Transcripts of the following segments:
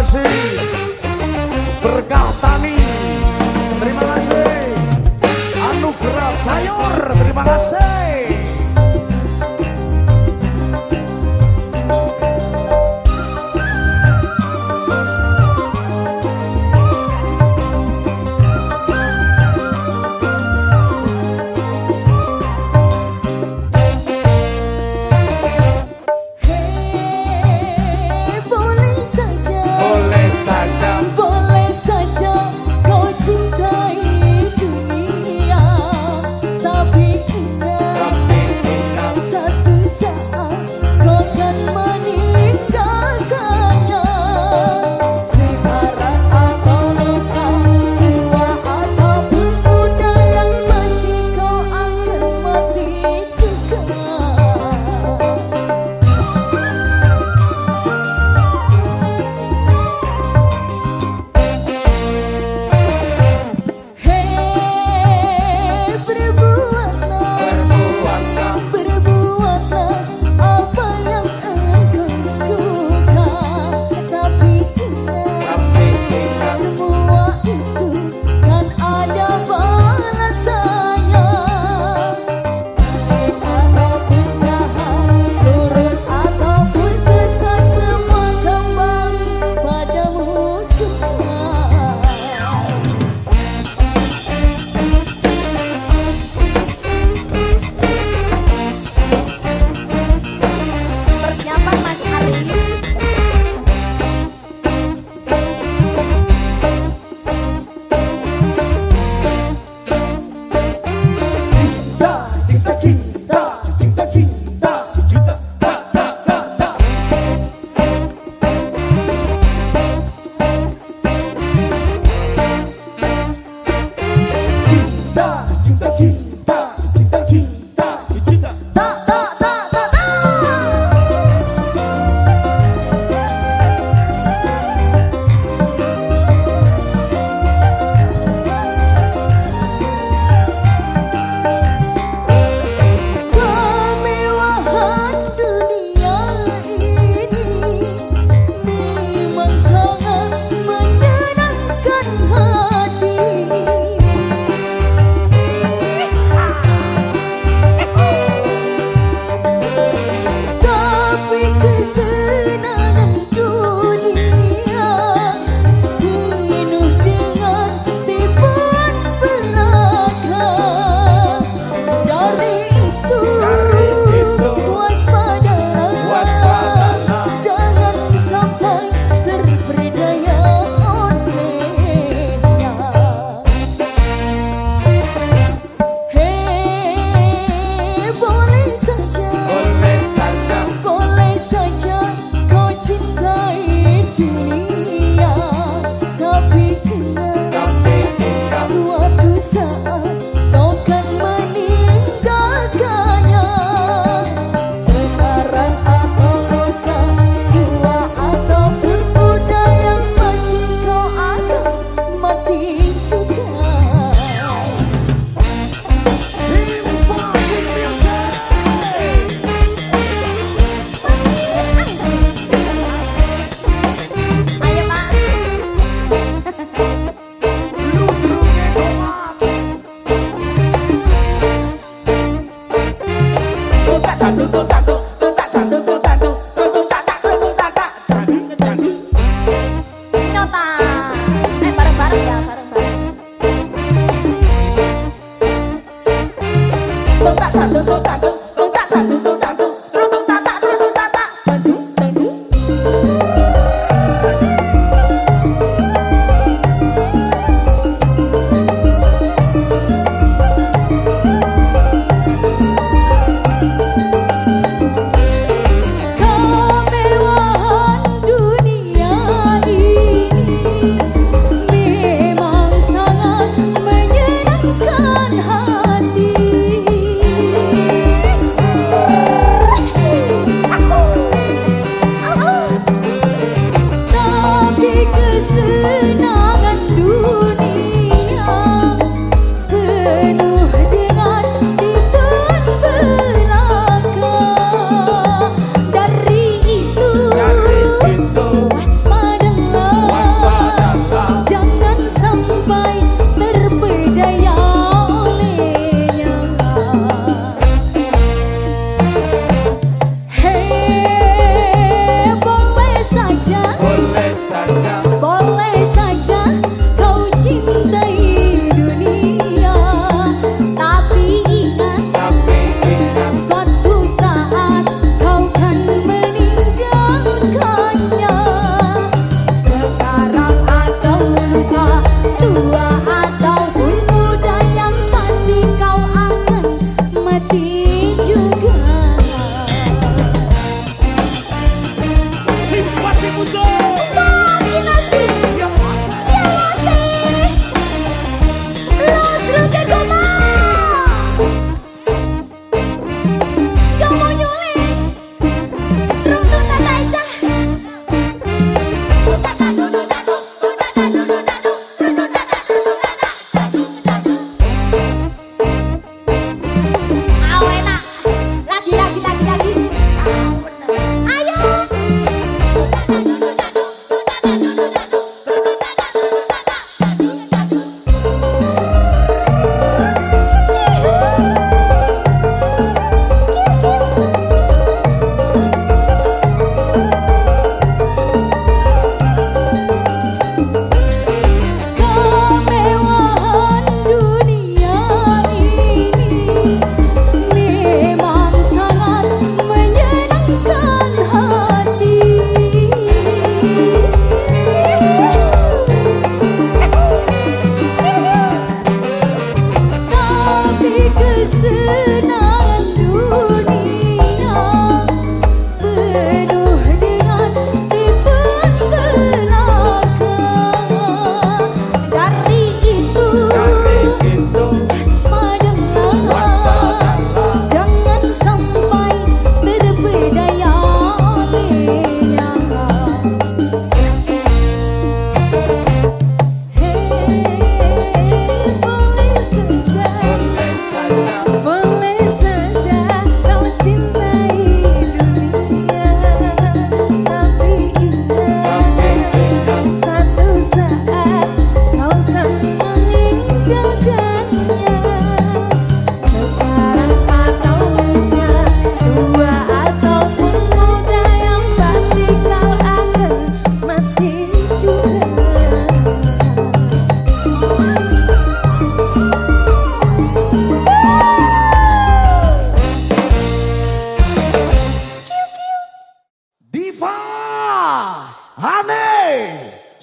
kasih. Berkah tani, terima kasih. Anugerah sayur, terima kasih.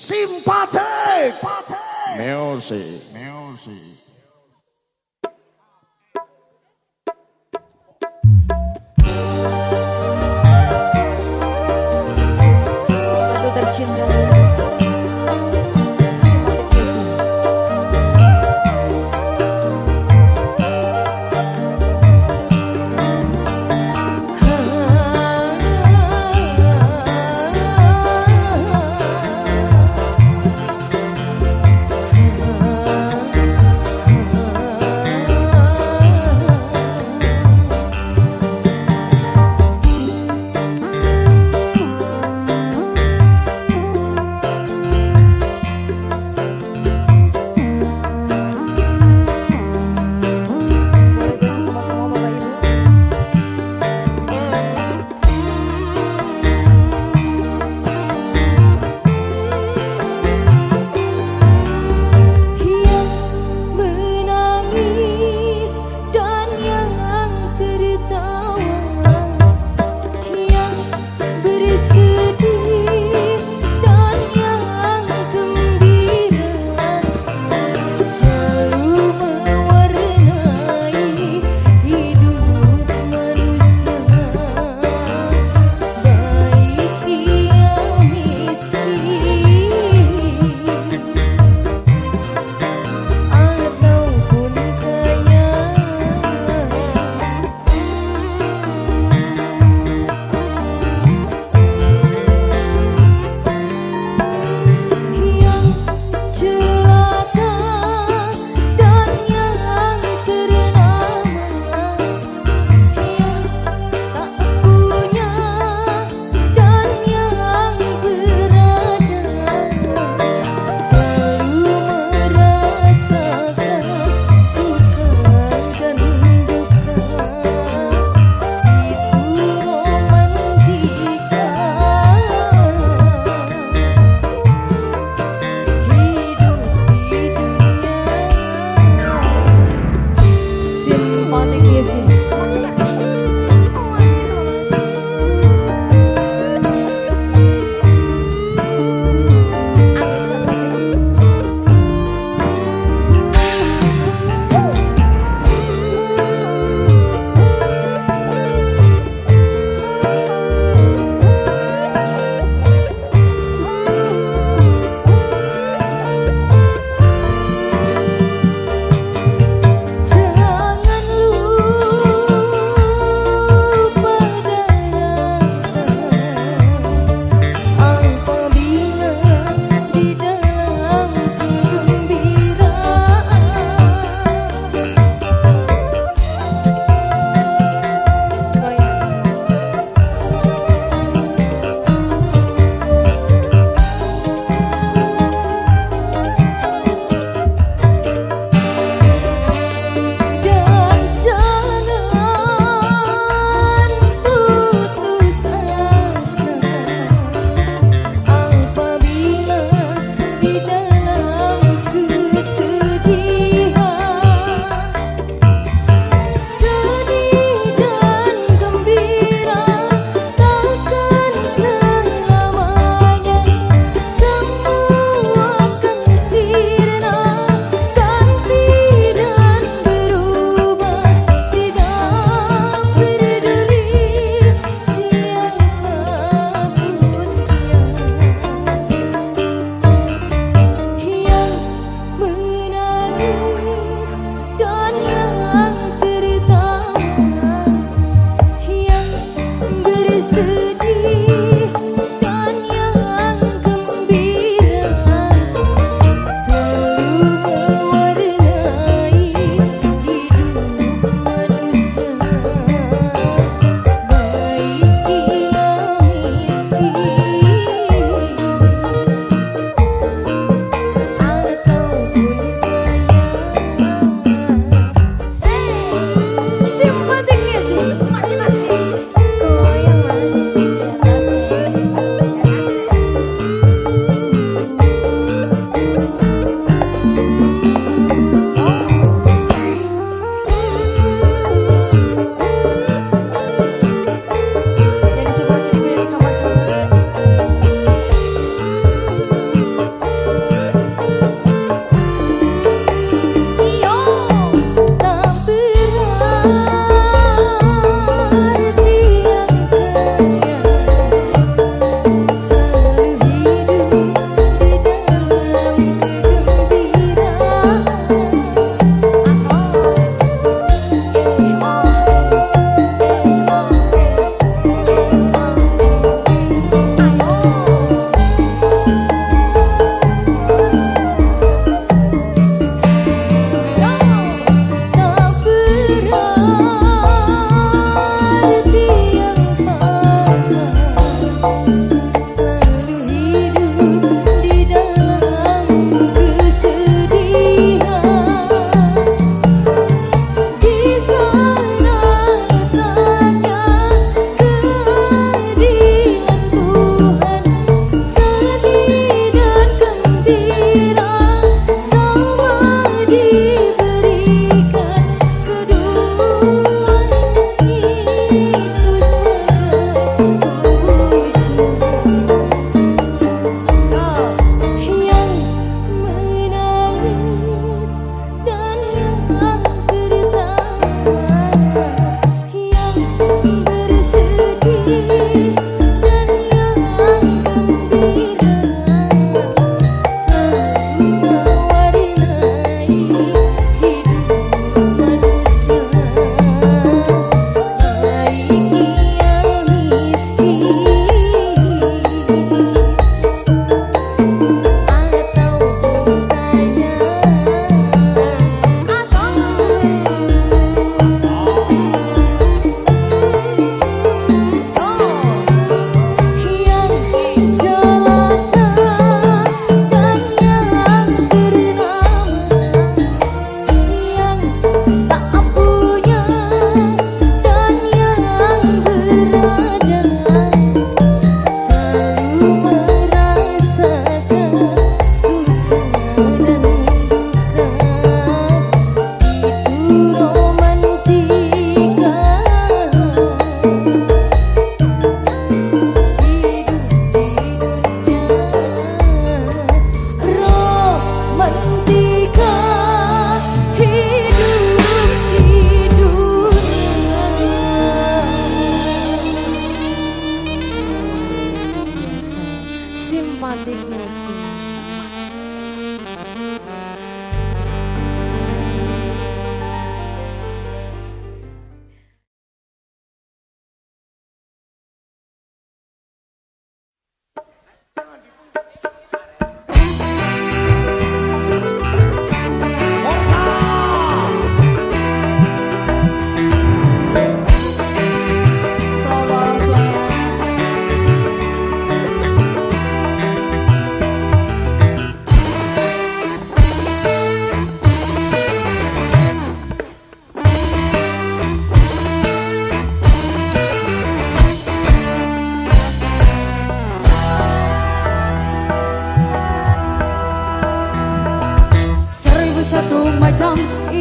Simpatik Music. Batu tercinta Simpatik Music.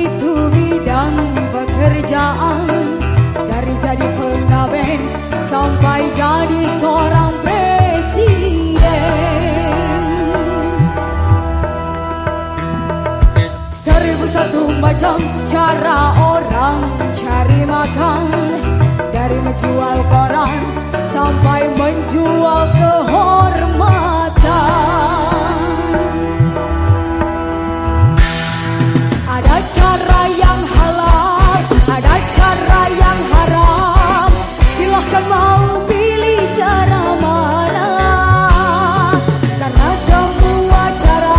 itu bidang pekerjaan. Dari jadi pengamen sampai jadi seorang presiden. 1001 macam cara orang cari makan. Dari menjual koran sampai menjual kehormatan. Ada cara yang halal, ada cara yang haram. Silahkan mau pilih cara mana. Karena semua cara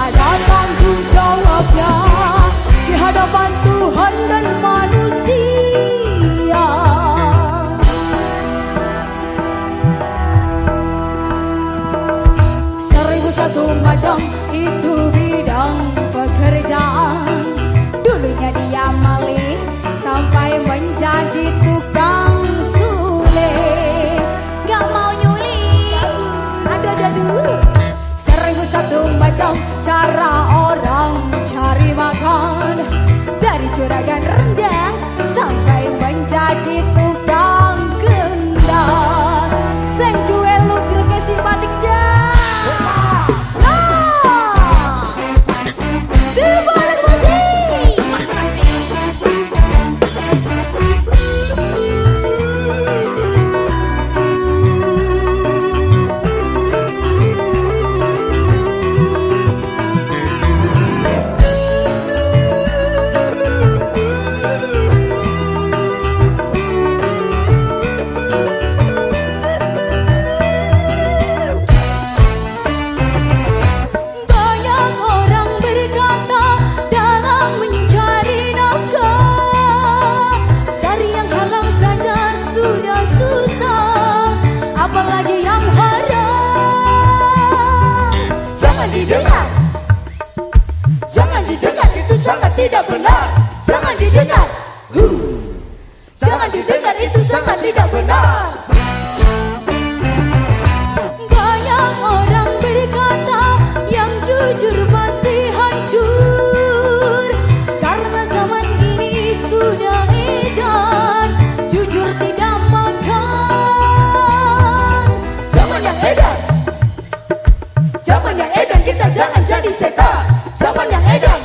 ada tanggung jawabnya di hadapan Tuhan dan manusia. 1001 macam itu bidang pekerjaan. Dulunya dia maling sampai menjadi tukang suling. Gak mau nyuling, ada dulu. 1001 macam cara orang cari makan. Dari juragan rendang sampai menjadi tukang kendang. Sing duwe ludruke simpatik jan. Jangan didengar, itu sangat tidak benar. Jangan didengar, jangan didengar, itu sangat tidak benar. Banyak orang berkata yang jujur pasti hancur. Karena zaman ini sudah edan, jujur tidak makan. Zaman yang edan, zaman yang edan, kita jangan jadi setan. Zaman yang edan,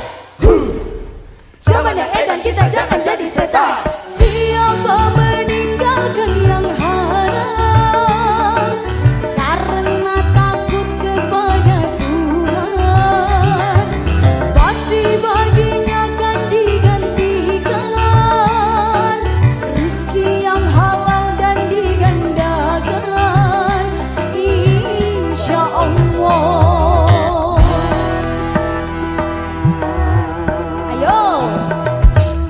zaman yang edan, kita jangan jadi setan. Siapa meninggalkan yang haram karena takut kepada Tuhan, pasti baginya akan digantikan rezeki yang halal dan digandakan, insya Allah.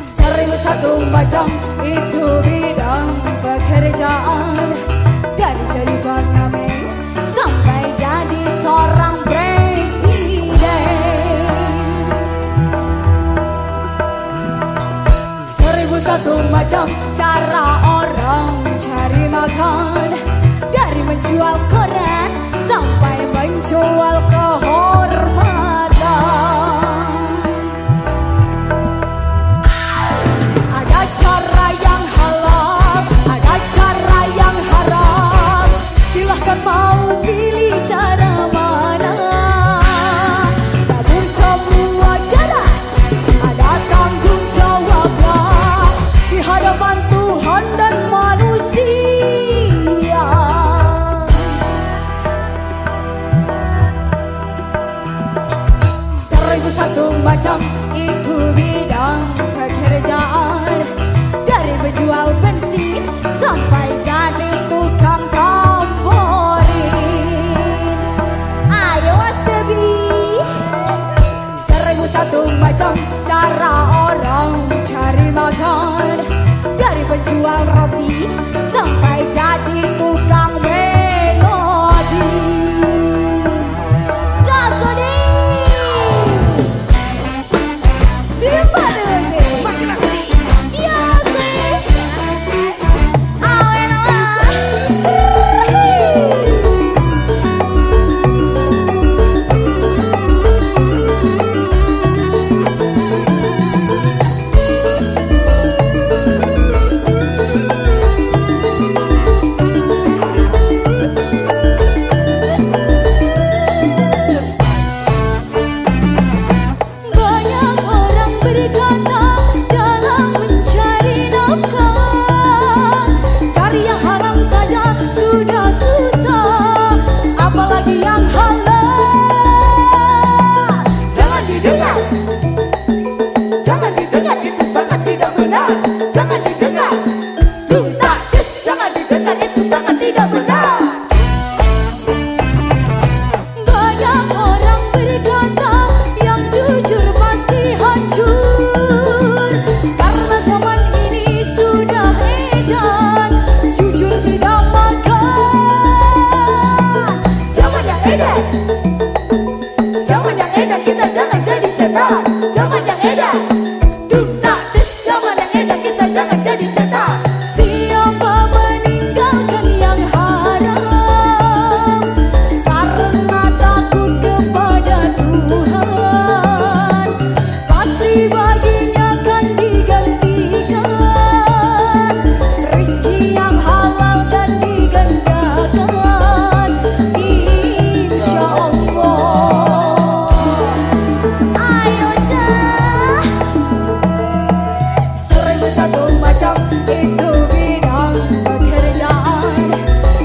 1001 macam itu bidang pekerjaan. Dari jadi pengamen sampai jadi seorang presiden. 1001 macam cara orang cari makan. Dari menjual koran sampai menjual kehormatan. Cara yang halal, ada cara yang haram. Silahkan mau pilih cara mana. Namun semua cara ada tanggung jawabnya di hadapan Tuhan dan manusia. 1001 macam itu bidang pekerjaan. Dari menjual bensin sampai jadi tukang komporin. Ayo Mas Debi. 1001 macam cara orang cari makan. Dari penjual roti sampai jadi tukang melodi. Jasoni Simba dulu sih. setan. Zaman yang edan, dung tak des. Zaman yang edan kita jangan jadi setan. Siapa meninggalkan yang haram karena takut kepada Tuhan, pasti baginya akan digantikan rezeki yang halal dan digandakan, insya Allah. Ayo cah, seribu satu macam itu bidang pekerjaan,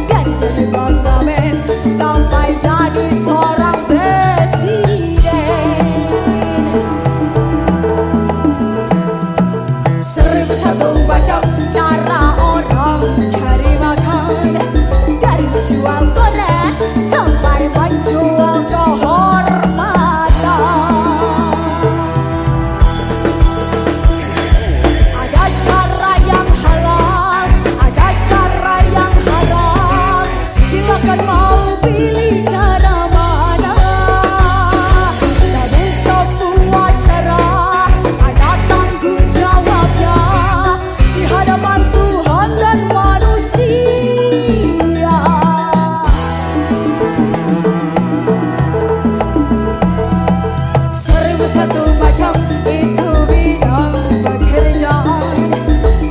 dari jadi pengamen sampai jadi seorang presiden. Seribu satu macam cara orang cari makan, dari menjual koran sampai menjual kehormatan. Ada cara yang halal, ada cara yang haram. Silakan mau pilih cara mana. Dari semua cara ada tanggung jawabnya di hadapan Tuhan dan manusia. Seribu satu macam itu bidang pekerjaan,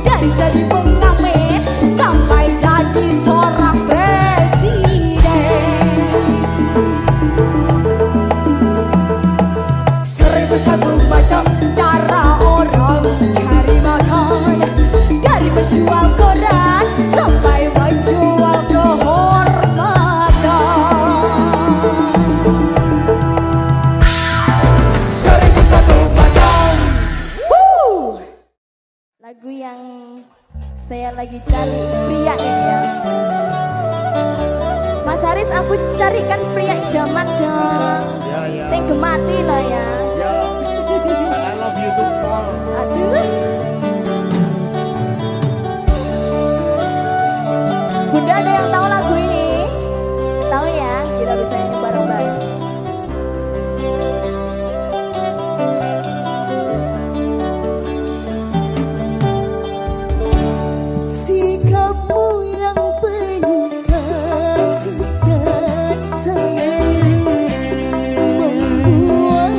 dari jadi pengamen sampai jadi seorang presiden. Seribu satu macam cara orang cari makan, dari menjual koran sampai menjual kehormatan. Seribu satu macam. Lagu yang saya lagi cari pria ini ya. Mas Haris, aku carikan pria idaman dong. Ya. Saya gemati lah ya. Ya. I love you too, Paul. Aduh. Bunda, ada yang tahu lagu ini? Tahu ya? Kita bisa nyanyi bareng-bareng. Sikapmu yang penuh kasih dan sayang membuat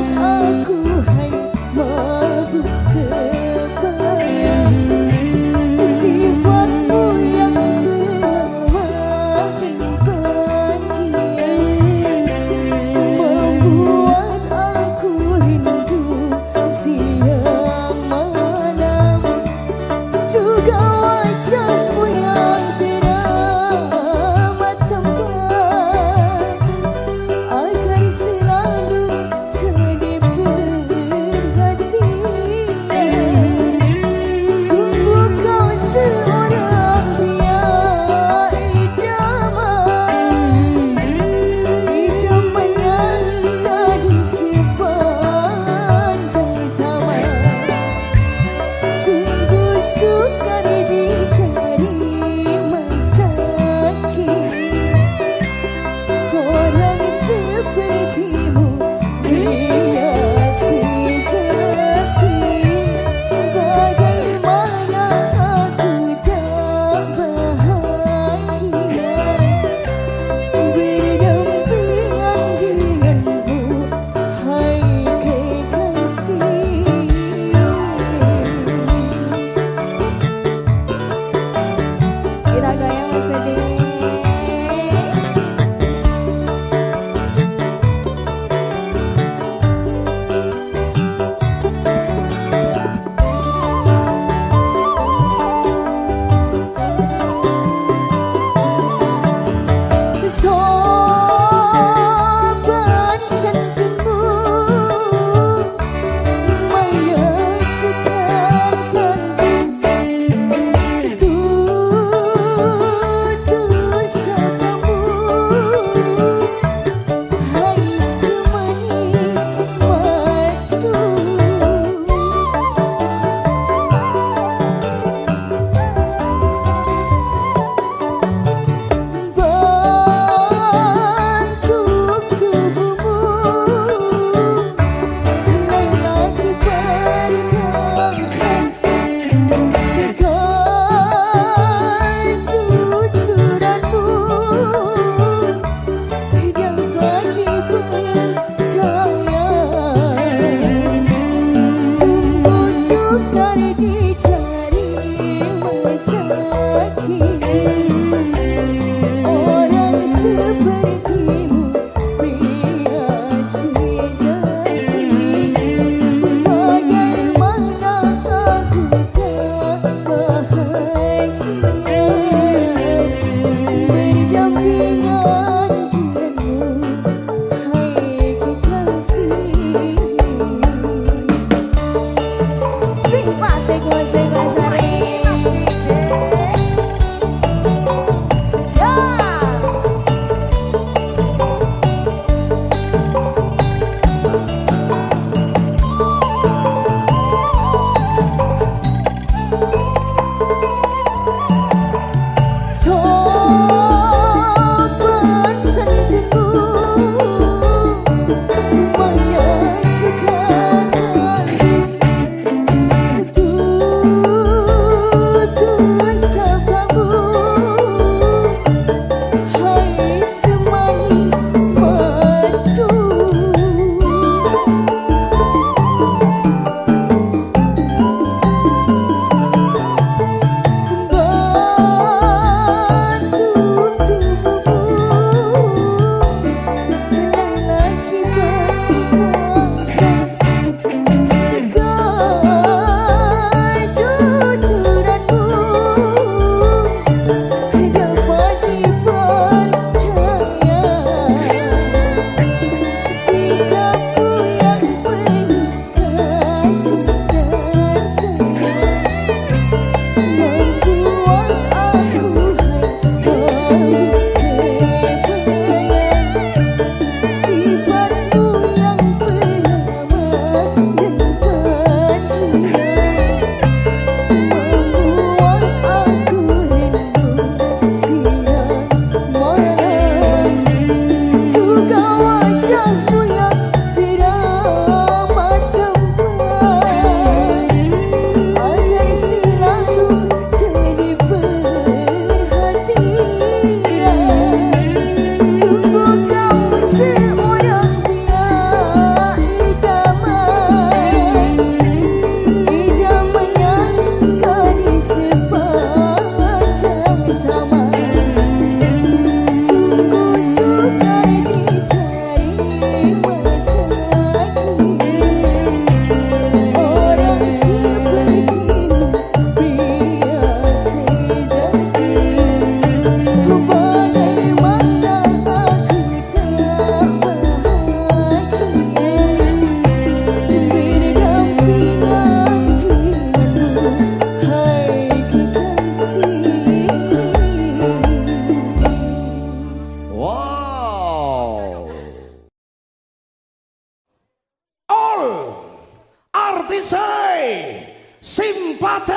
Simpati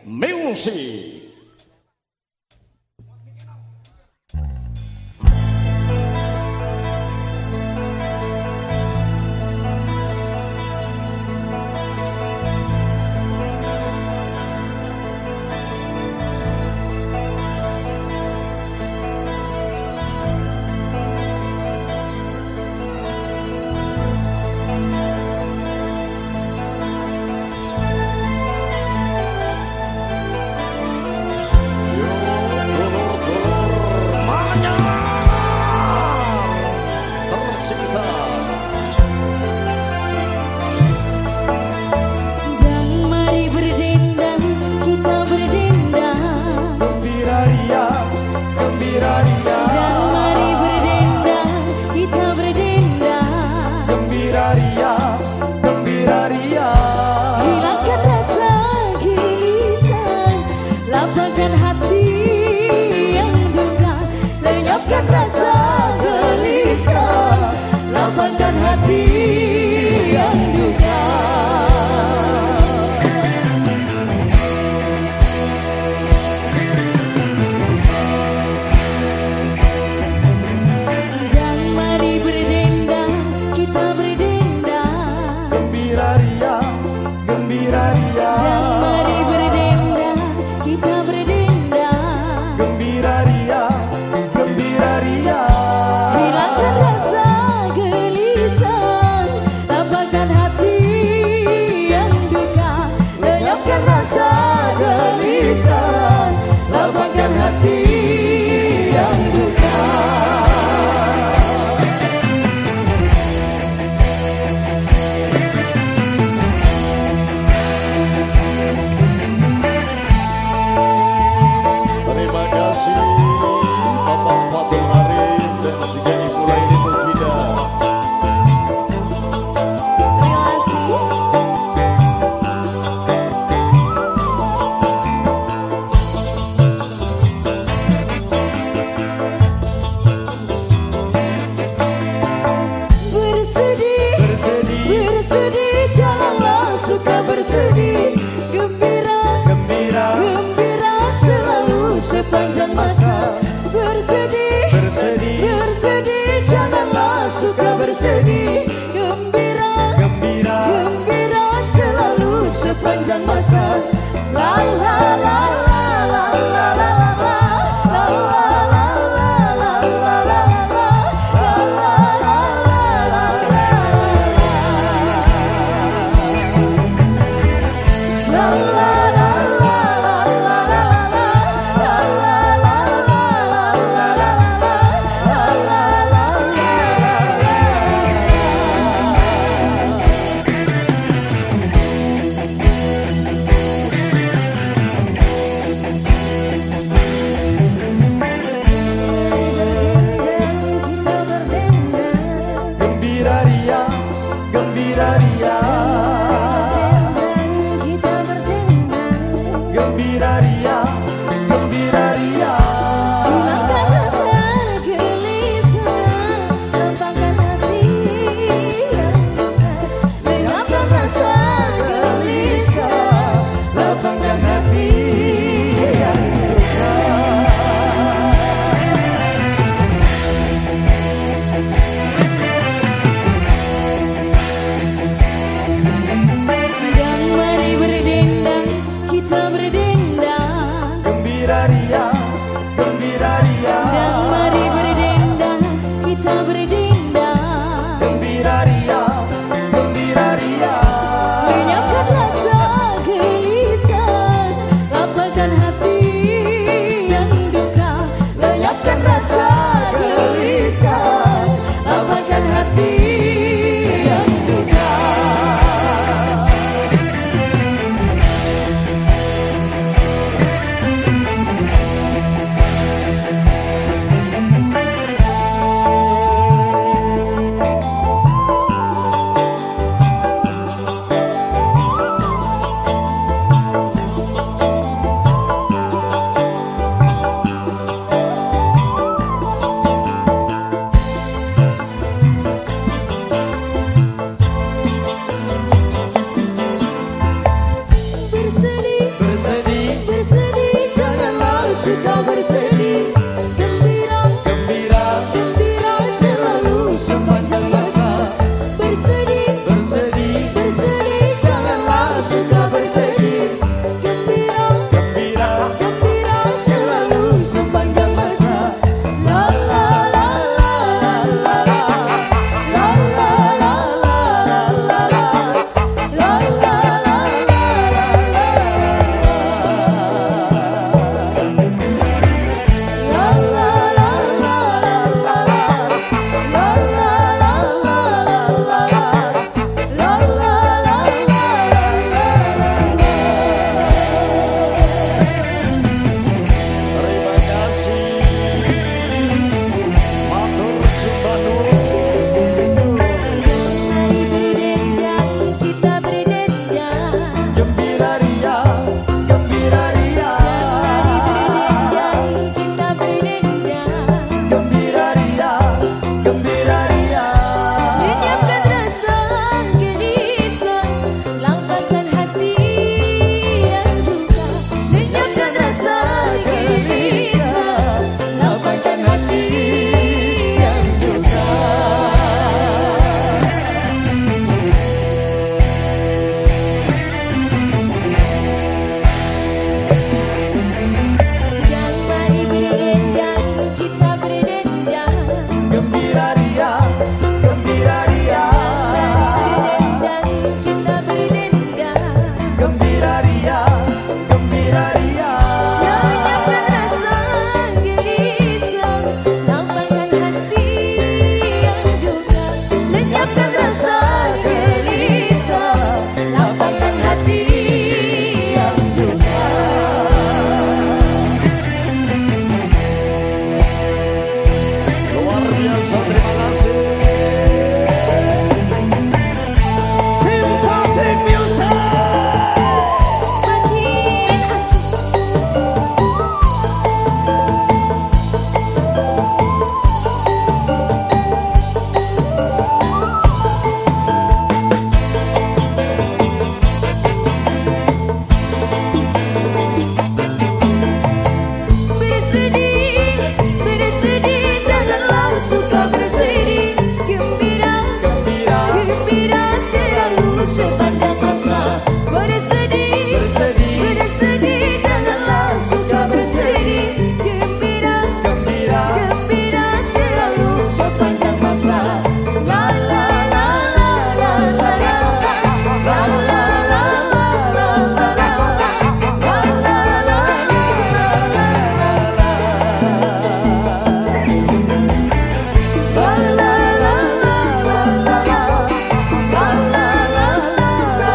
Music. ria, kita berdendang, gembira ria, gembira ria. hilangkan rasa gelisah, lapangkan hati yang duka. Lenyapkan rasa gelisah, lapangkan hati yang duka. Dan mari berdendang, kita berdendang. Gembira ria, gembira ria, Dan mari berdendang, kita berdendang. gembira ria, gembira ria. Lenyapkan rasa gelisah, lapangkan hati yang duka. Lenyapkan rasa gelisah, lapangkan hati yang duka. Bersedih, Bersedih, bersedih, janganlah suka bersedih. Gembira, gembira, gembira selalu sepanjang masa. Bersedih, bersedih, bersedih, janganlah suka bersedih. Gembira, gembira. gembira selalu sepanjang masa. La la la la la la la la la la la la la Terima kasih, matur sembah nuwun. Mari berdendang, kita berdendang. Gembira ria, gembira ria, Mari berdendang, kita berdendang. gembira ria, gembira ria. Lenyapkan rasa gelisah, lapangkan hati yang duka. Lenyapkan rasa gelisah, lapangkan hati yang duka. Dan mari berdendang, kita berdendang. Gembira ria, gembira ria, Berdendang, kita berdendang. gembira ria, gembira ria. Lenyapkan rasa gelisah, lapangkan hati yang duka. Lenyapkan rasa gelisah, lapangkan hati yang duka. Luar biasa, terima kasih. Sympathetic music. Makin asik. Bersedih, bersedih, janganlah suka bersedih. Gembira, Gembira, gembira selalu sepanjang masa. Bersedih, bersedih, bersedih, janganlah suka bersedih. Gembira, gembira. gembira selalu sepanjang masa. La la la la la la la la la la la la la la la la la.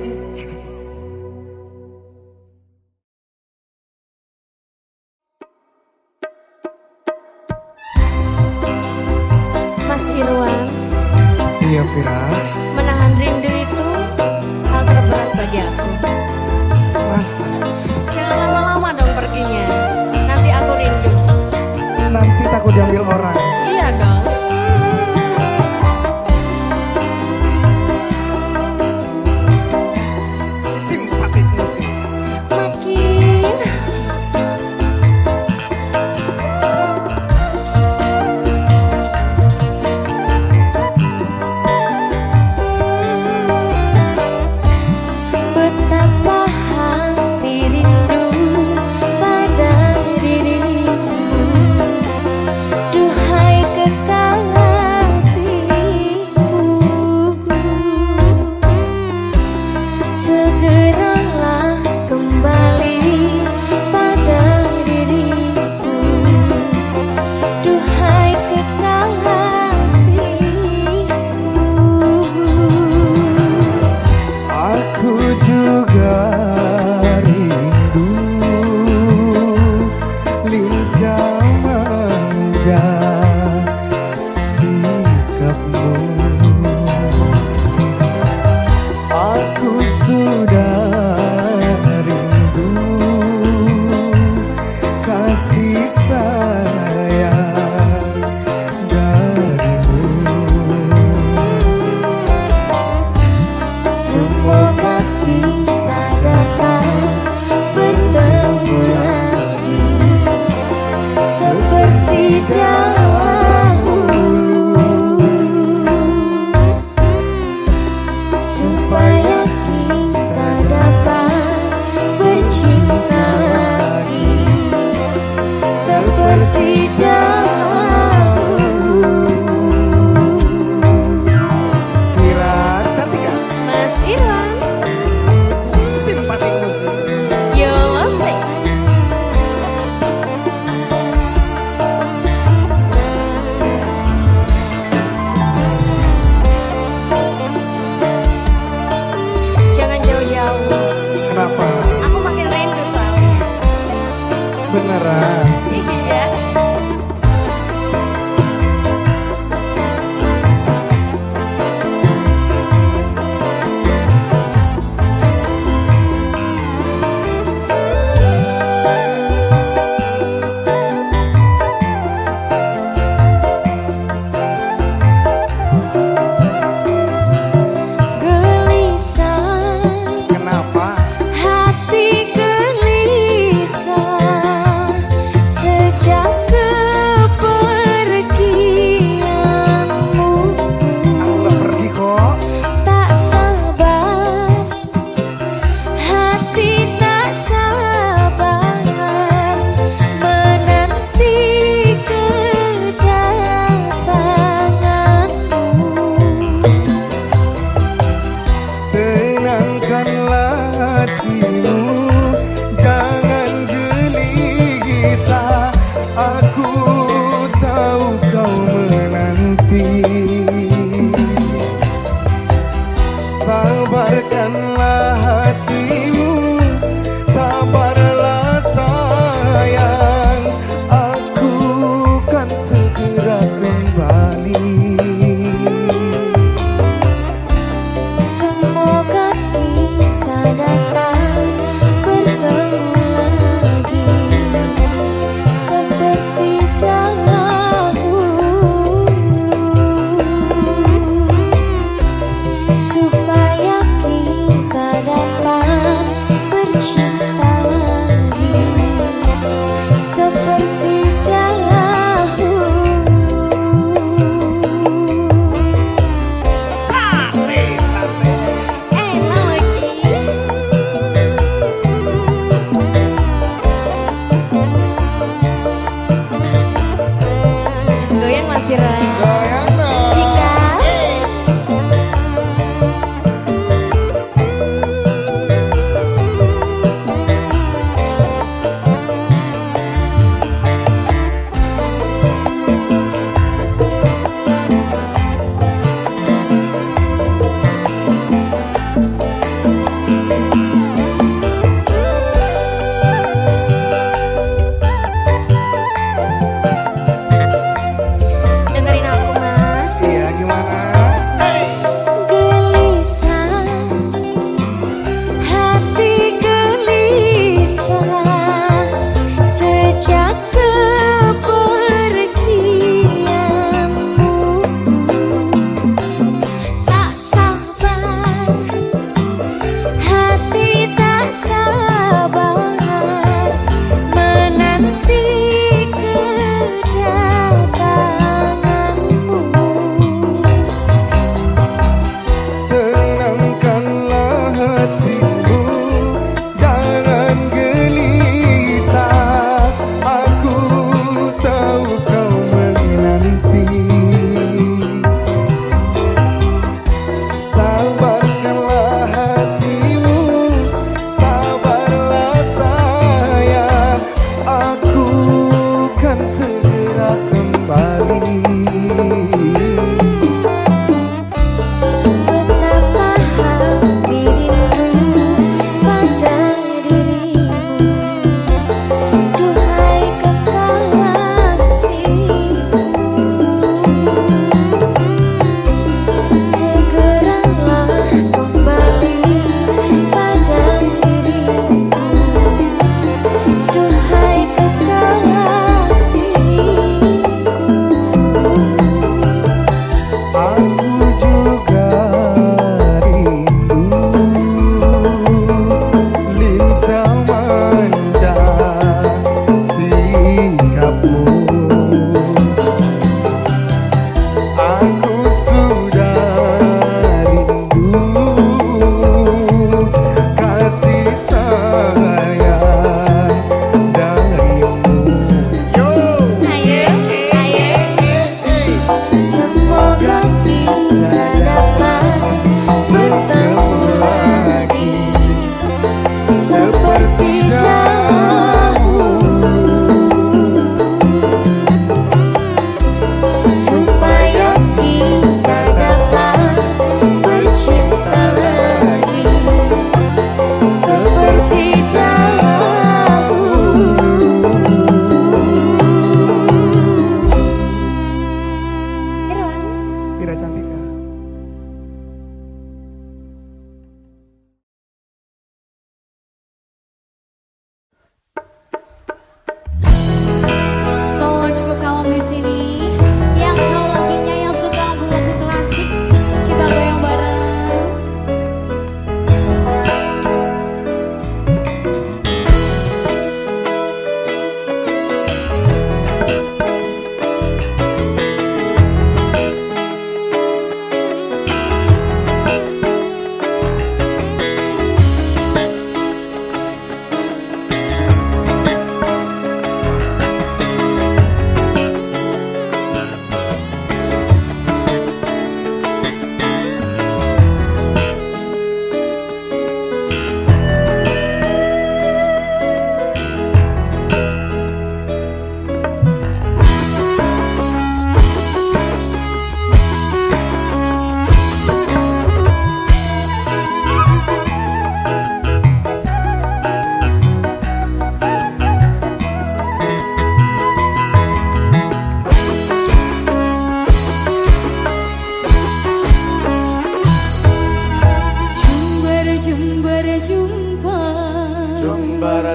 iki. Mas Irwan, Iya Vira, menahan rindu itu hal terberat bagi aku. Mas, Jangan lama-lama dong perginya, nanti aku rindu. nanti takut diambil orang. Iya dong. Simpatik musik. Makin asik. Betapa hati rindu pada dirimu. Duhai kekasihku, segeralah kembali pada diriku. Duhai kekasihku. Aku juga rindu lincah manja sikapmu. Aku sudah rindu kasih sayang darimu. Semoga kita dapat bertemu lagi seperti dahulu, supaya kita dapat bercinta lagi seperti dahulu. Vira Cantika, Mas Irwan, simpatik musik. yo masih. Jangan jauh-jauh, Kenapa? aku makin rindu soalnya. Beneran? Iya. Gelisah, Kenapa? hati gelisah sejak kepergianmu. Aku gak pergi kok. Tak sabar, hati tak sabar menanti kedatanganmu. Tenangkanlah hatimu, jangan gelisah. Aku tahu kau menanti. Sabarkanlah hatimu, sabarlah sayang. Aku kan segera kembali. Semoga kita dapat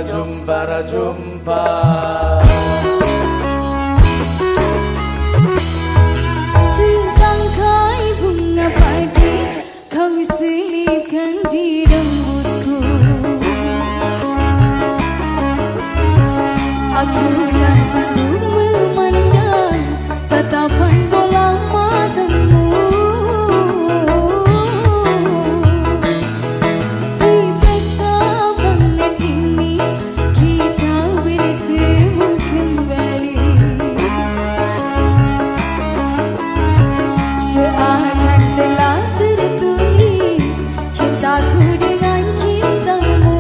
Jumpa. Setangkai bunga padi kau selipkan di rambutku. Aku tak sanggup memandang tatapan bola matamu. Di pesta panen ini kita bertemu kembali. Seakan telah tertulis cintaku dengan cintamu.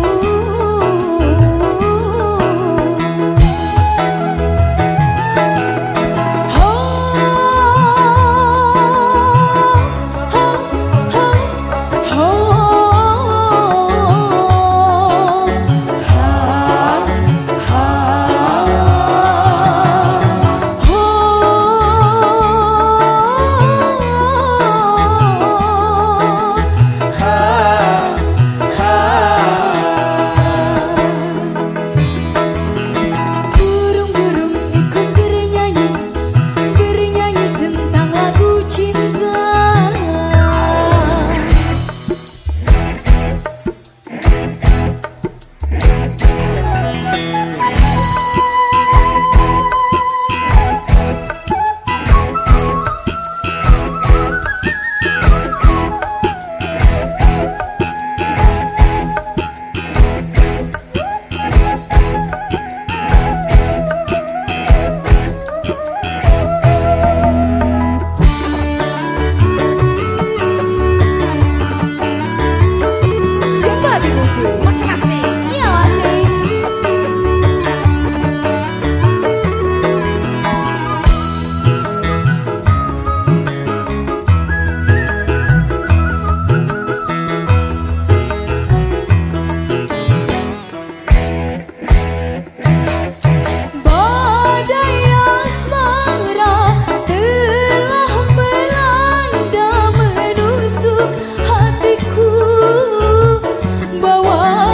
Bawa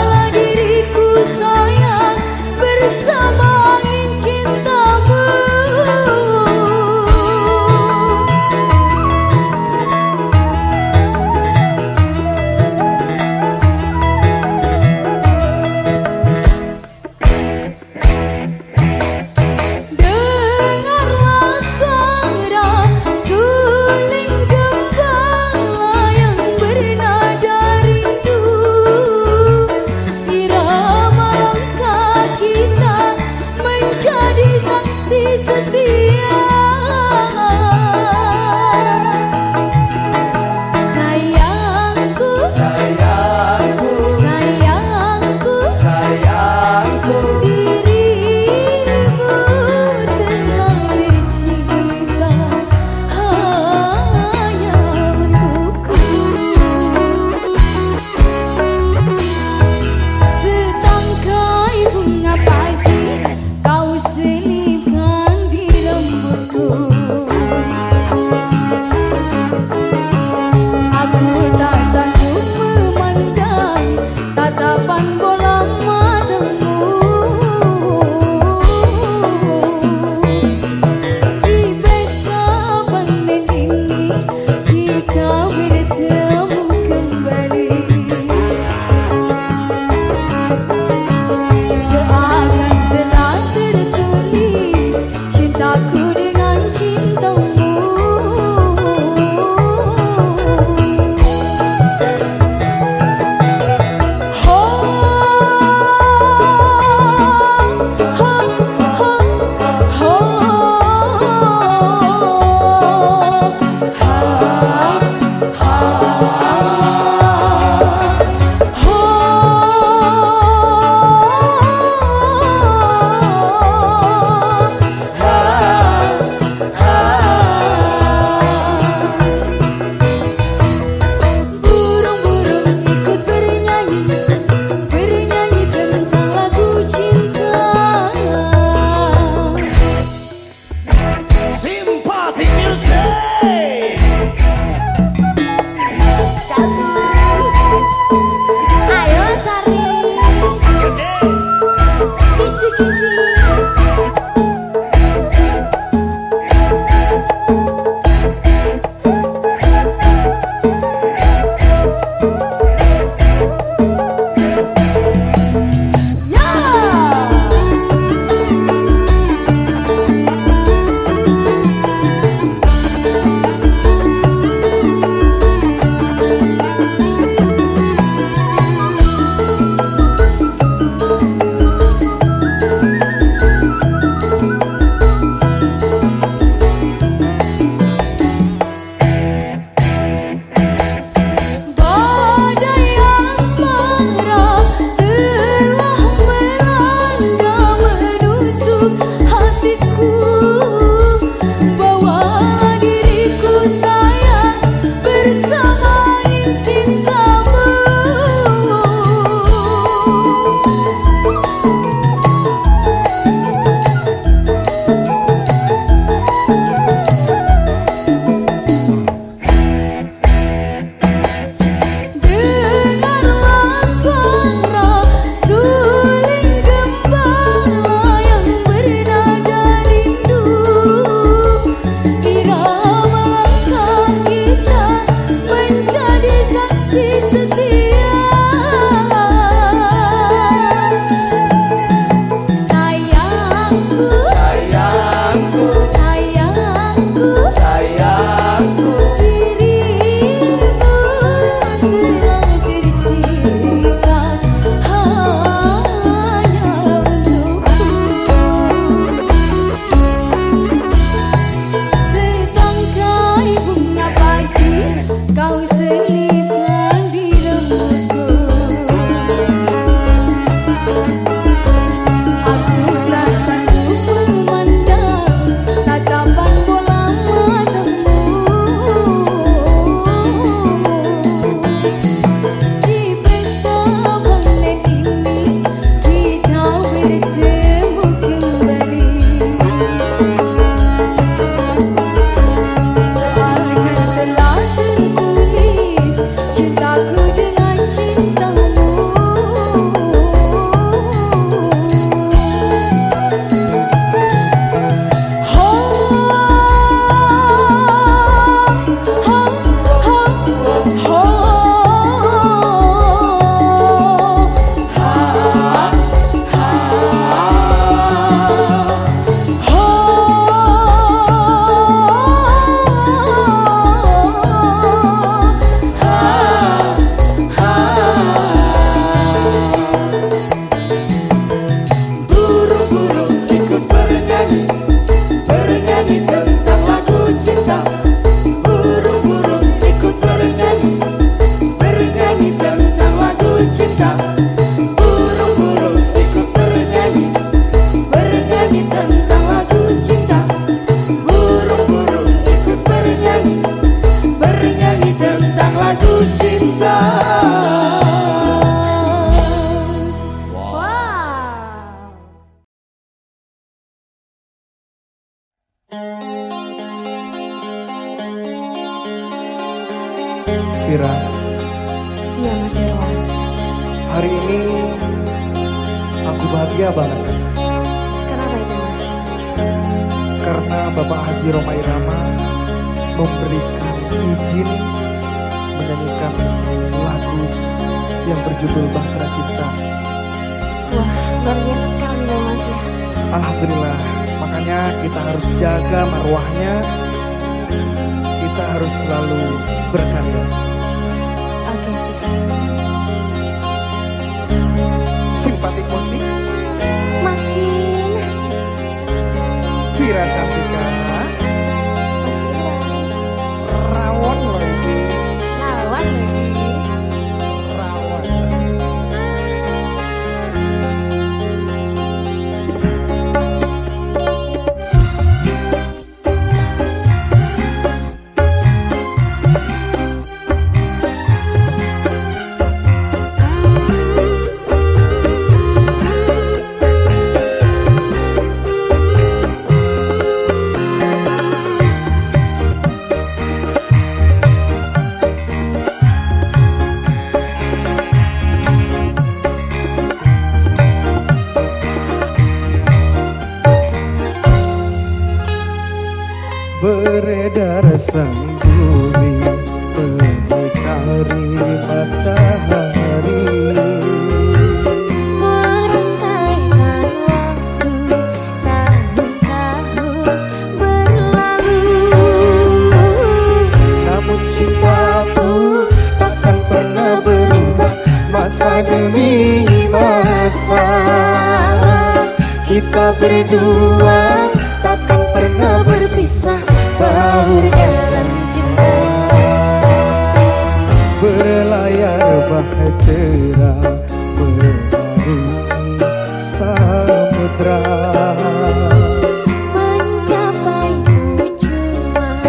Vira, Iya Mas Irwan. hari ini aku bahagia banget Kenapa itu Mas? karena Bapak Haji Roma Irama memberikan izin menyanyikan lagu yang berjudul Bahtera Cinta. Wah, luar biasa sekali dong Mas ya. Alhamdulillah, makanya kita harus jaga marwahnya, kita harus selalu berkarya. Oke sih. Simpatik musik Makin Vira Cantika, Mas Irwan. rawon lagi, Lawan lagi. rawon. Beredar sang bumi mengitari matahari, Merentaikan waktu tahun-tahun berlalu. namun cintaku takkan pernah berubah masa demi masa. Kita berdua takkan pernah berpisah, baur dalam cinta. Berlayar bahtera mengarungi samudra, Mencapai tujuan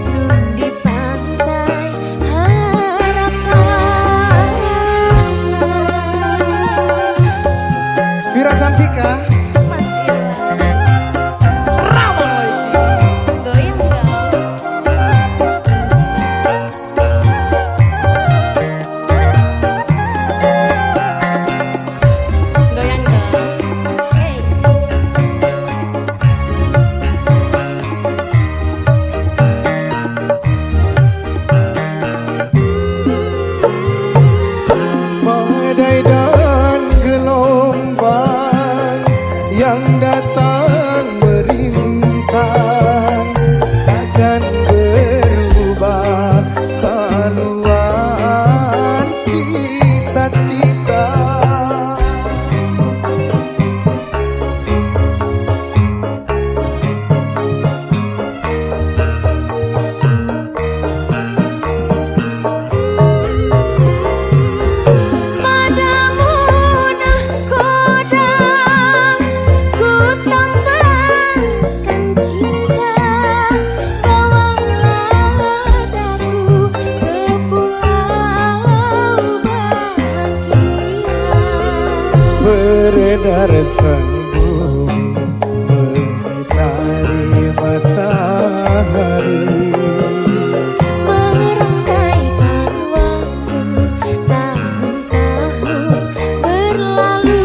nun di pantai harapan. Vira Cantika, Mas Irwan. rawon lagi. Goyang dong. Goyang dong. Hey. Badai dan gelombang yang datang merintang takkan berubah haluan cita-cita. Padamu nahkoda ku tambahkan cinta, bawanglah daku ke pulau bahagia. Beredar sang bumi mengitari matahari, Merentaikan waktu tahun-tahun berlalu.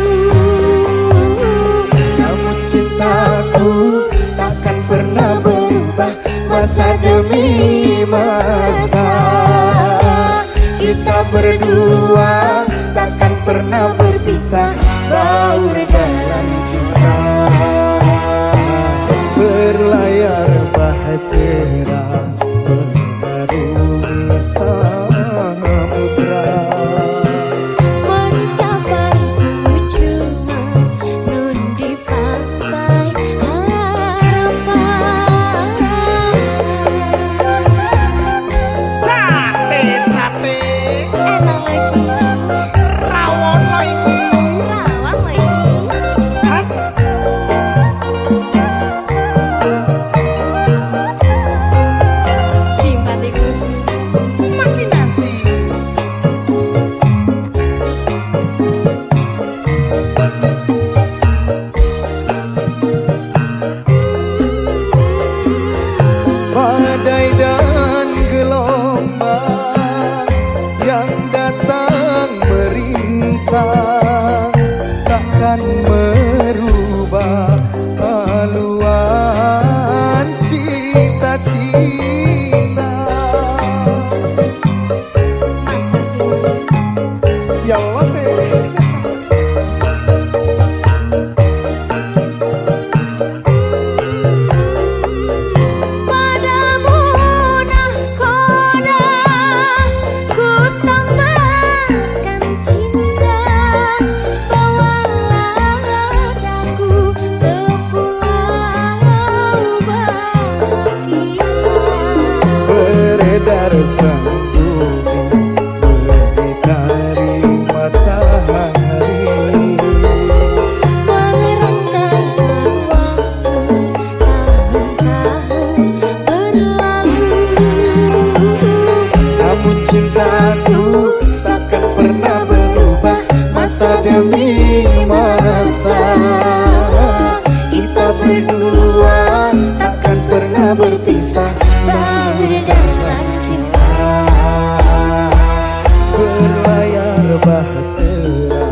namun cintaku takkan pernah berubah masa demi masa. Kita berdua takkan pernah berpisah, baur dalam cinta. Berlayar bahtera mengarungi samudra, Mencapai tujuan nun di pantai harapan. Sate Enak lagi. rawon lagi. Rawang lagi. akan merubah haluan cita-cita. Ya Allah sih. Padamu nahkoda ku tambahkan cinta, bawalah aku ke pulau bahagia. Beredar sang bumi berdikari matahari, Mengerangkan waktu tahun-tahun berlalu. namun cintaku takkan pernah berubah masa demi masa. Kita berdua takkan pernah berpisah Berdalam cinta, berlayar bahtera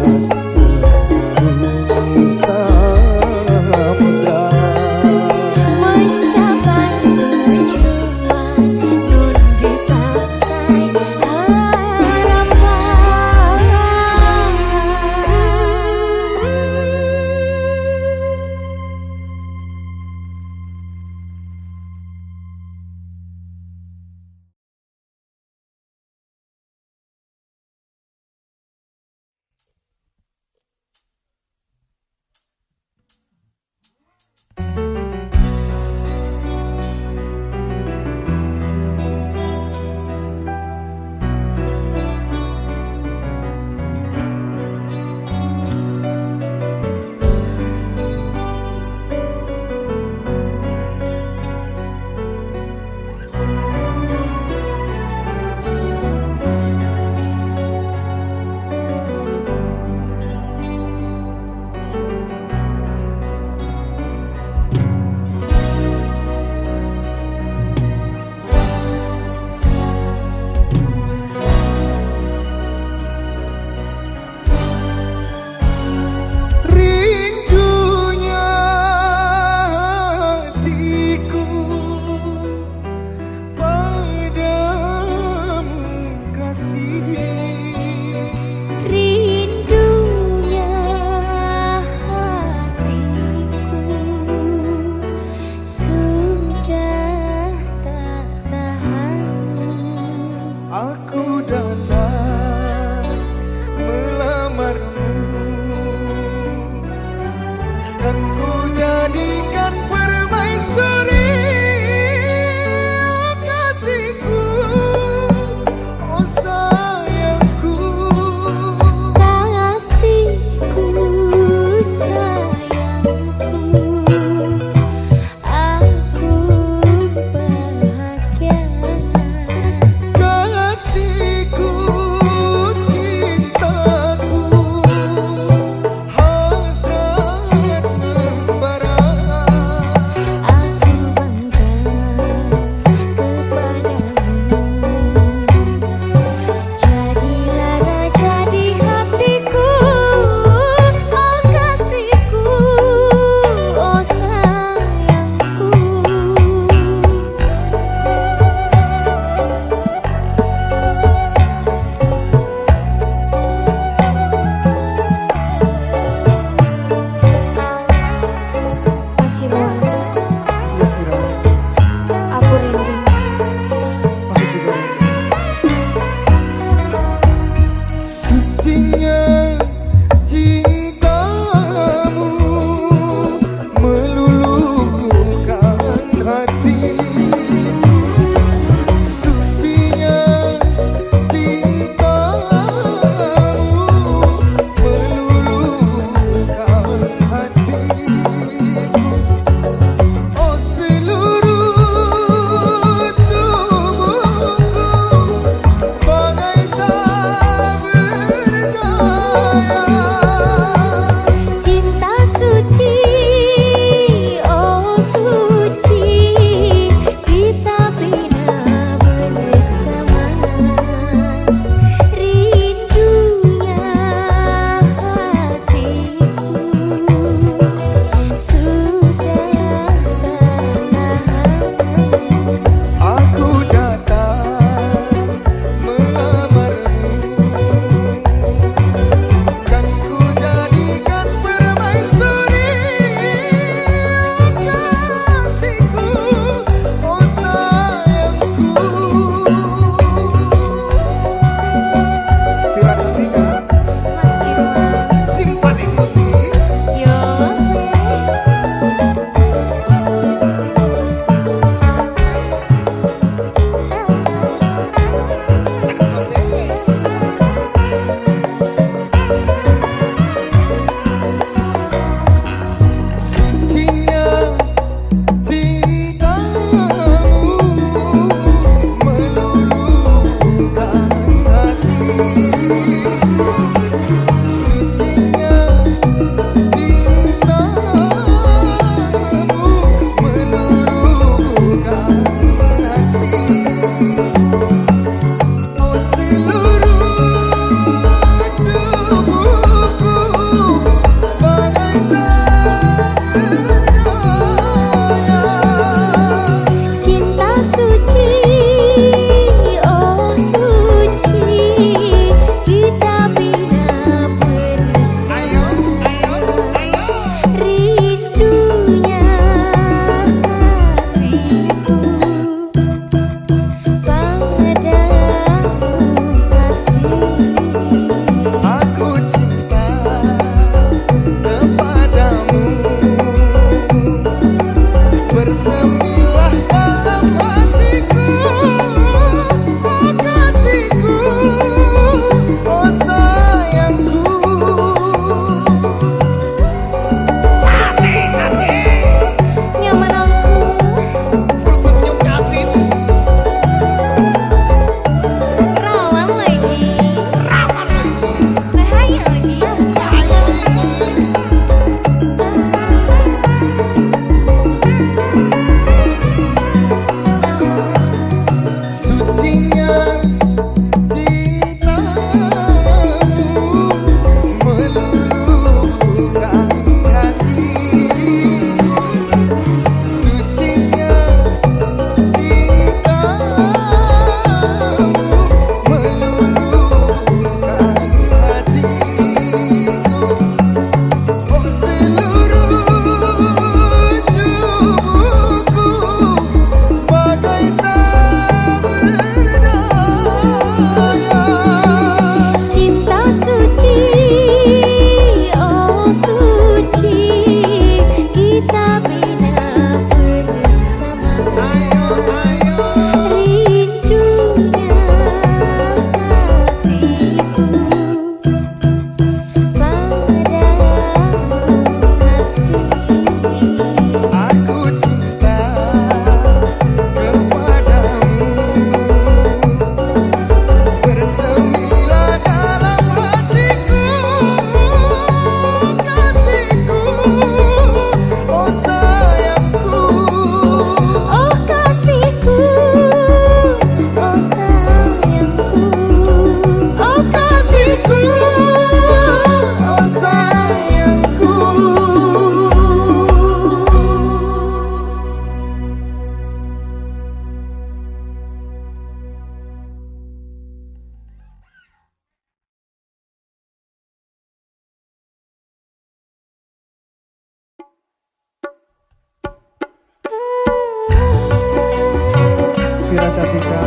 Sira Cantika.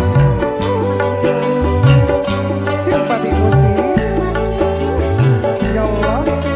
Simpatimu sih. Ya Allah sih.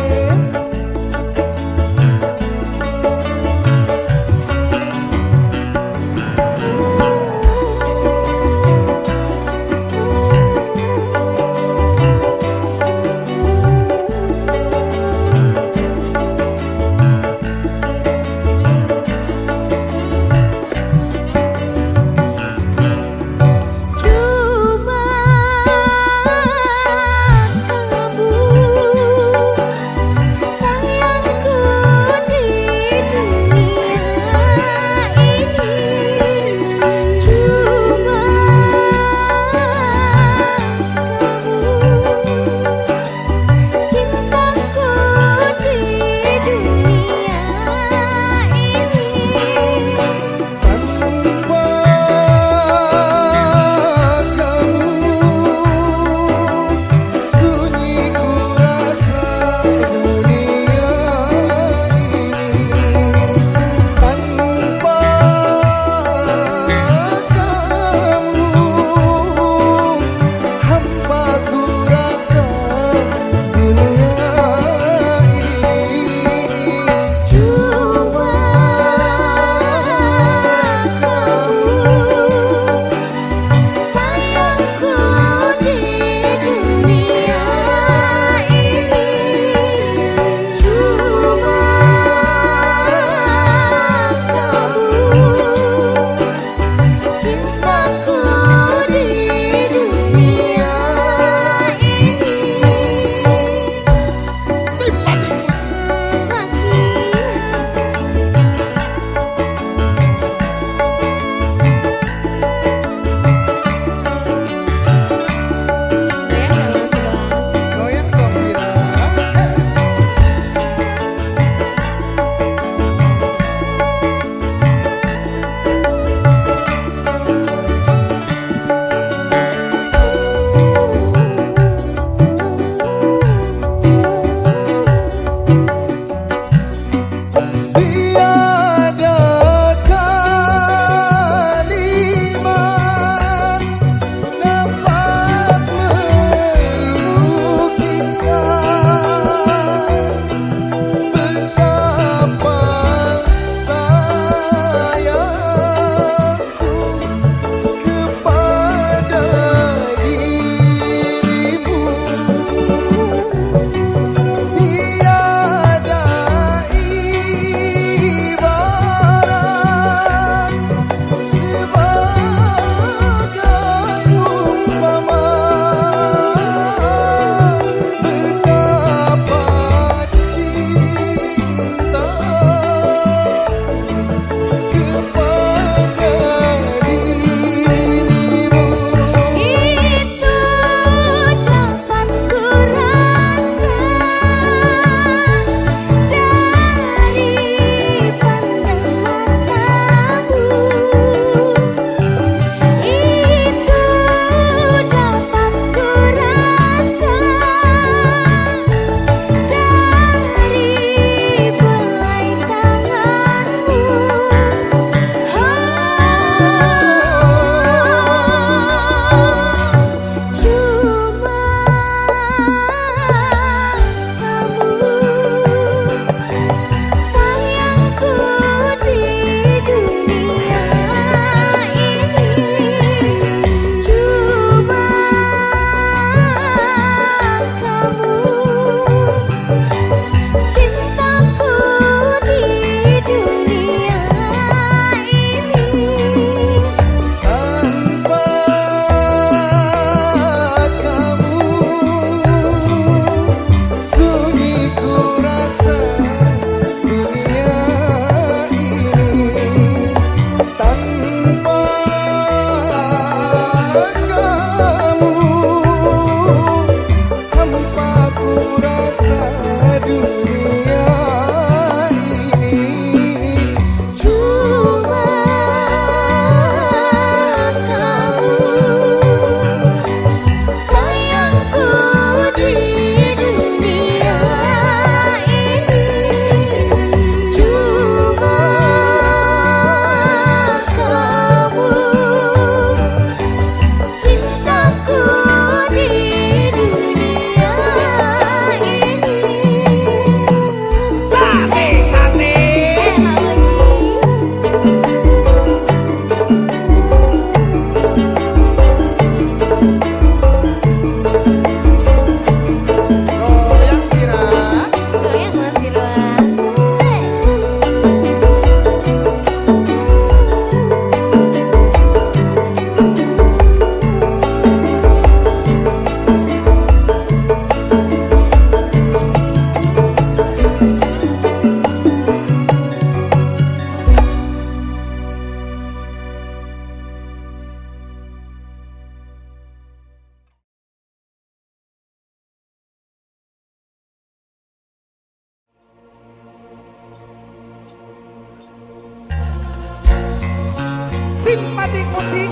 Simpatik musik.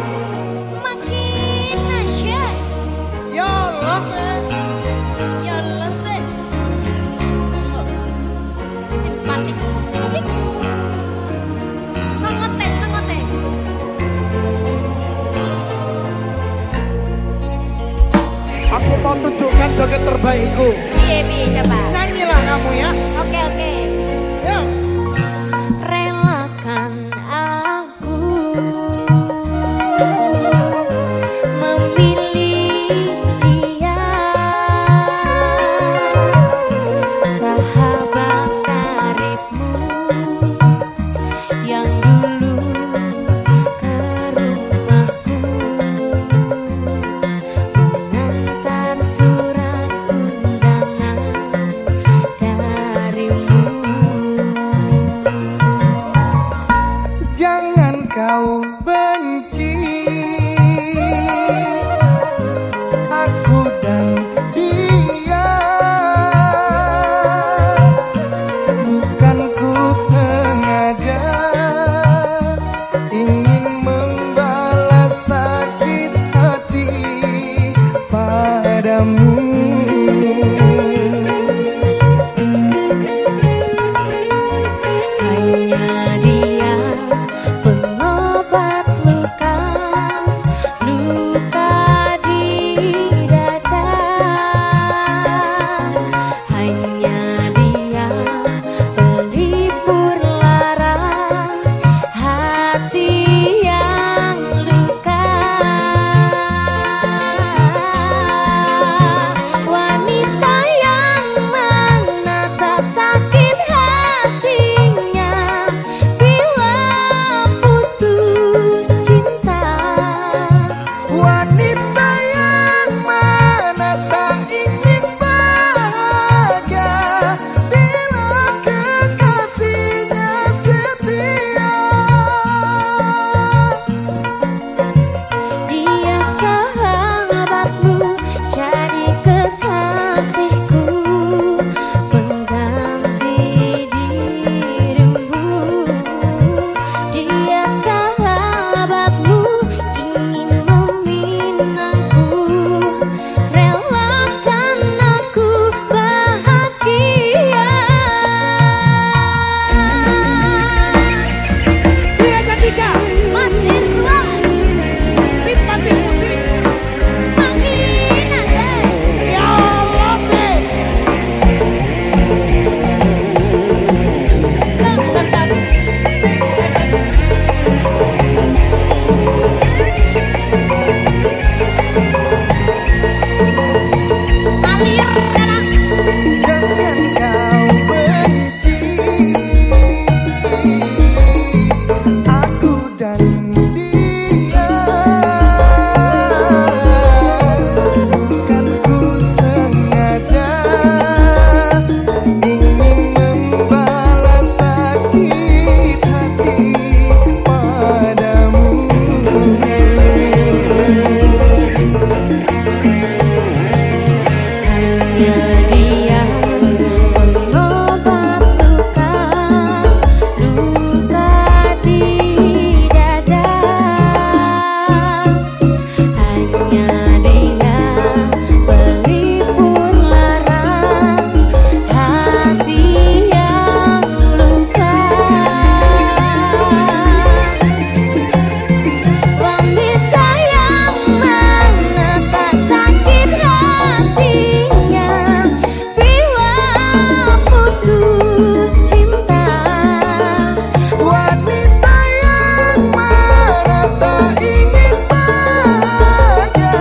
Makin nasyad. Ya Allah sih. Ya Allah sih. Oh, simpatik. Ketik. Sangote, sangote. Aku mau tunjukkan joget terbaikku. Piye coba. Nyanyilah kamu ya. Oke, oke. Ya. Relakan aku memilih dia, sahabat karibmu yang dulu ke rumahku mengantar surat undangan darimu. Jangan kau benci aku dan dia, bukan ku sengaja ingin membalas sakit hati padamu. Hanya dia pengobat luka, luka di dada. Hanya dia pelipur lara hati yang luka. Wanita yang menata sakit hatinya bila putus cinta. Wanita yang mana tak ingin bahagia bila kekasihnya setia. Dia sahabatmu, jadi kekasihku, pengganti dirimu. Dia sahabatmu, ingin meminangku, relakan aku bahagia. Vira Cantika, Masih kuat, Simpatik musik. makin asik. Ya Allah sih. Jangan kau benci aku dan dia, bukan ku sengaja ingin membalas sakit hati padamu. Hanya dia pengobat luka, luka di dada. Hanya dia pelipur lara hati yang luka. Wanita yang menata sakit hatinya bila putus cinta. Wanita yang mana tak ingin bahagia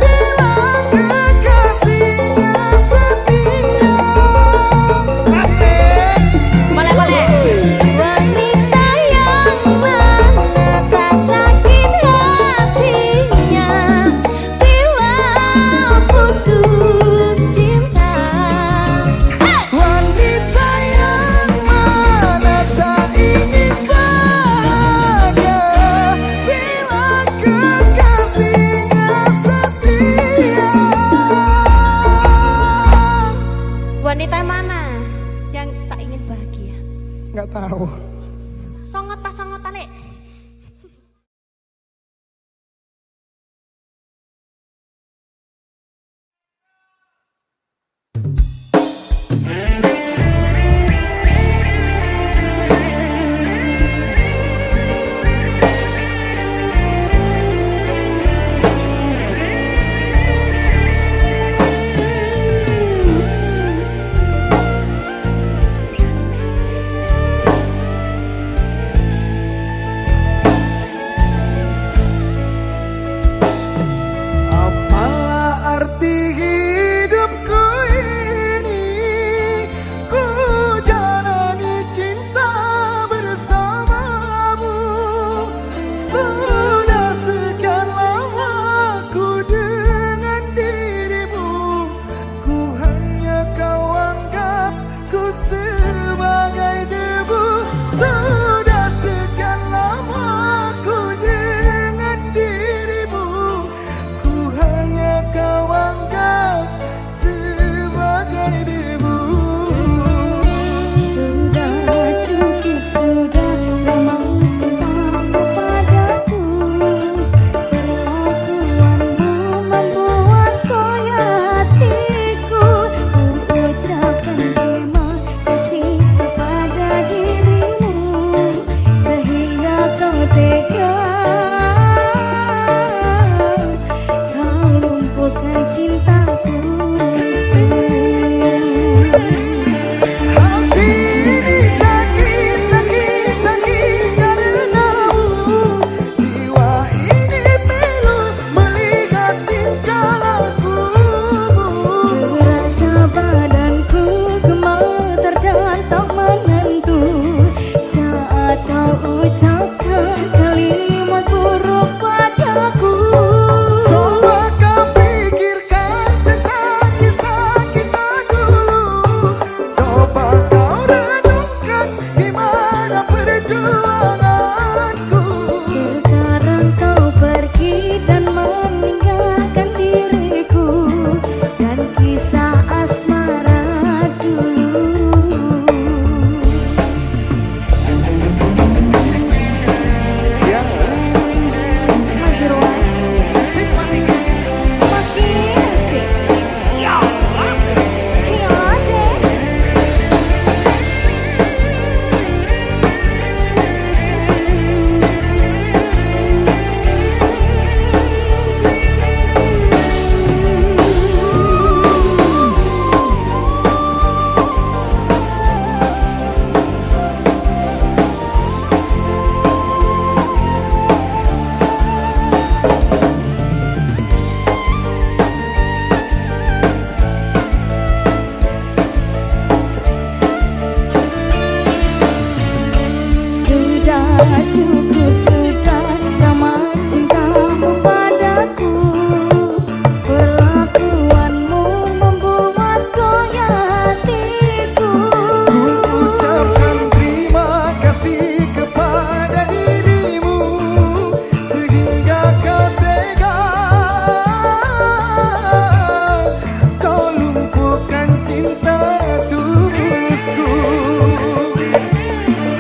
bila kekasihnya setia. Asik. Boleh. Wanita yang menata sakit hatinya bila putus cinta. Wanita yang mana tak ingin bahagia bila kekasihnya setia. Wanita mana yang tak ingin bahagia? Nggak tahu. Songot pas songotan nek. cukup sudah ramah cintamu padaku. Perlakuanmu membuat goyah hatiku. Ku ucapkan terima kasih kepada dirimu sehingga kau tega kau lumpuhkan cinta tulusku.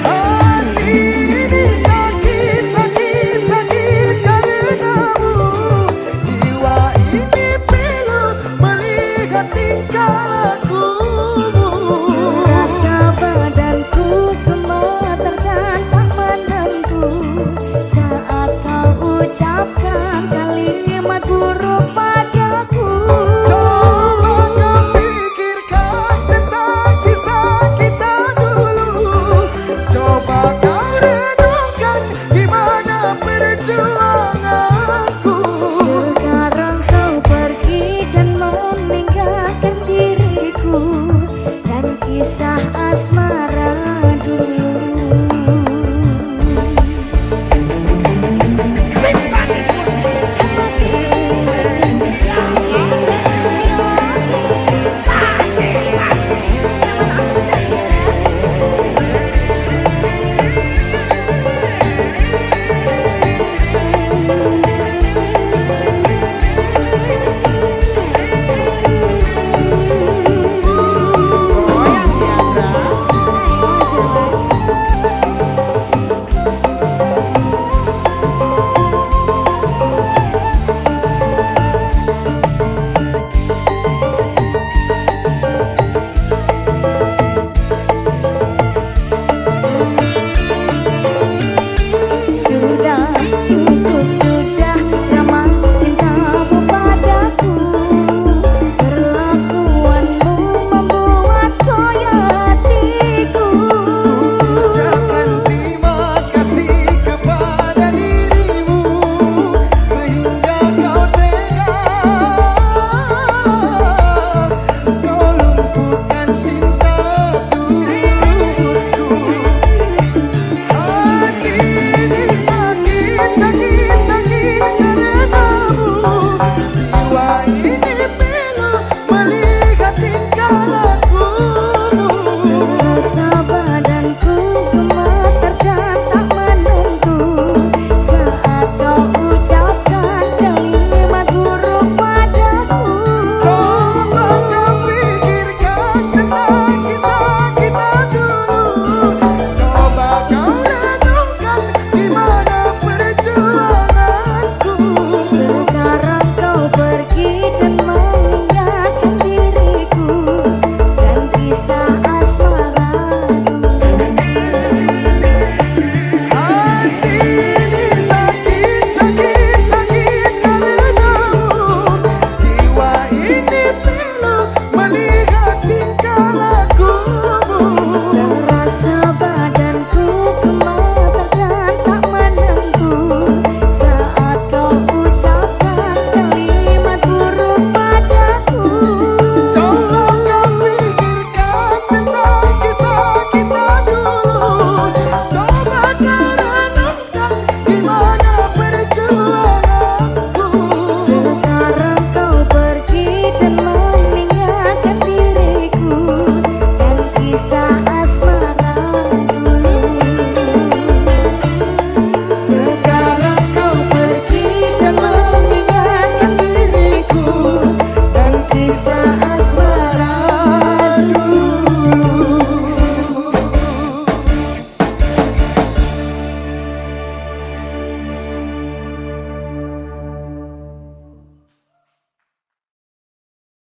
Hati ini sakit, sakit, sakit karenamu. Jiwa ini pilu melihat tingkah lakumu. Rasa badanku gemetar dan tak menentu saat kau ucapkan kalimat buruk padaku. Coba kau pikirkan tentang kisah kita dulu. Coba kau renungkan gimana perjuanganku. Sekarang kau pergi dan meninggalkan diriku dan kisah asmara dulu.